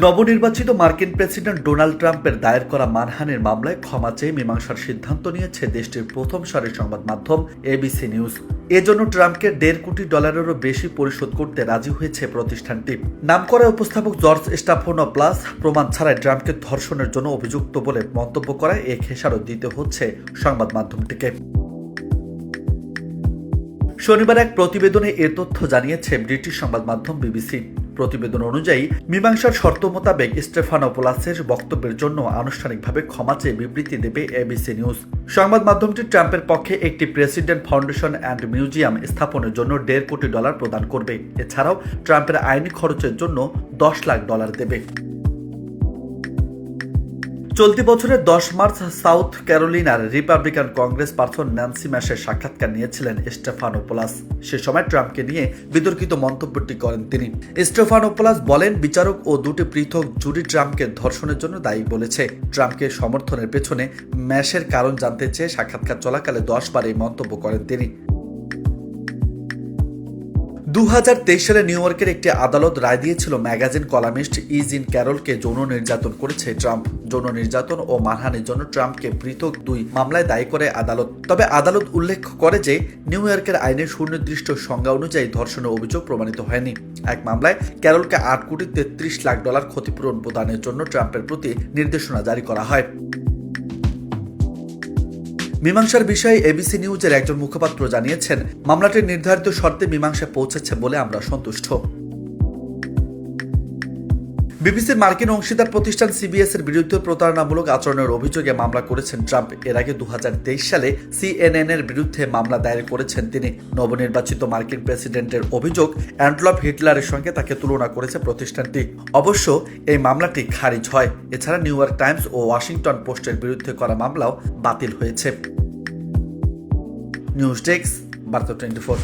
নবনির্বাচিত মার্কিন president Donald ট্রাম্পের দায়ের করা মানহানির মামলায় ক্ষমা চেয়ে মীমাংসার সিদ্ধান্ত নিয়েছে দেশটির প্রথম সারির সংবাদ মাধ্যম এবিসি নিউজ। এজন্য ট্রাম্পকে $1.5 কোটি বেশি পরিশোধ করতে রাজি হয়েছে প্রতিষ্ঠানটি। নামকরা উপস্থাপক জর্জ স্টাফোনোপ্লাস প্রমাণ ছাড়াই ট্রাম্পকে ধর্ষণের জন্য অভিযুক্ত বলে মন্তব্য করায় এ খেসারত দিতে হচ্ছে সংবাদ মাধ্যমটিকে। শনিবার এক প্রতিবেদনে এ তথ্য জানিয়েছে ব্রিটিশ সংবাদ মাধ্যম বিবিসি। প্রতিবেদন অনুযায়ী মীমাংসার শর্ত মোতাবেক স্টেফানোপোলাসের বক্তব্যের জন্য আনুষ্ঠানিকভাবে ক্ষমা চেয়ে বিবৃতি দেবে এবিসি নিউজ। সংবাদ মাধ্যমটি ট্রাম্পের পক্ষে একটি প্রেসিডেন্ট ফাউন্ডেশন অ্যান্ড মিউজিয়াম স্থাপনের জন্য $1.5 কোটি প্রদান করবে। এছাড়াও ট্রাম্পের আইনি খরচের জন্য $10 লাখ দেবে। চলতি বছরের 10 মার্চ সাউথ ক্যারোলিনার রিপাবলিকান কংগ্রেস পারসন ন্যান্সি ম্যাশের সাক্ষাৎকার নিয়েছিলেন স্টেফানোপোলাস। সে সময় ট্রাম্পকে নিয়ে বিতর্কিত মন্তব্যটি করেন তিনি। স্টেফানোপোলাস বলেন, বিচারক ও দুটি পৃথক জুরি ট্রাম্পকে ধর্ষণের জন্য দায়ী বলেছে। ট্রাম্পকে সমর্থনের পেছনে ম্যাশের কারণ জানতে চেয়ে সাক্ষাৎকার চলাকালে 10 বার এই মন্তব্য করেন তিনি। 2023 সালে নিউ ইয়র্কের একটি আদালত রায় দিয়েছিল ম্যাগাজিন কলামিস্ট ইজিন ক্যারলকে যৌন নির্যাতন করেছে ট্রাম্প। যৌন নির্যাতন ও মানহানির জন্য ট্রাম্পকে পৃথক 2 মামলায় দায়ী করে আদালত। তবে আদালত উল্লেখ করে যে নিউ ইয়র্কের আইনের সুনির্দিষ্ট সংজ্ঞা অনুযায়ী ধর্ষণের অভিযোগ প্রমাণিত হয়নি। এক মামলায় ক্যারলকে $8.33 লাখ ক্ষতিপূরণ প্রদানের জন্য ট্রাম্পের প্রতি নির্দেশনা জারি করা হয়। মীমাংসার বিষয়ে এবিসি নিউজের একজন মুখপাত্র জানিয়েছেন, মামলাটির নির্ধারিত শর্তে মীমাংসায় পৌঁছেছে বলে আমরা সন্তুষ্ট। বিবিসির মার্কিন অংশীদার প্রতিষ্ঠান সিবিএস এর বিরুদ্ধে প্রতারণামূলক আচরণের অভিযোগে মামলা করেছেন ট্রাম্প। এর আগে 2023 সালে সিএনএন এর বিরুদ্ধে মামলা দায়ের করেছেন তিনি। নবনির্বাচিত মার্কিন প্রেসিডেন্টের অভিযোগ অ্যাডলফ হিটলারের সঙ্গে তাকে তুলনা করেছে প্রতিষ্ঠানটি। অবশ্য এই মামলাটি খারিজ হয়। এছাড়া নিউ ইয়র্ক টাইমস ও ওয়াশিংটন পোস্টের বিরুদ্ধে করা মামলাও বাতিল হয়েছে। নিউজ ডেস্ক, বার্তা 24।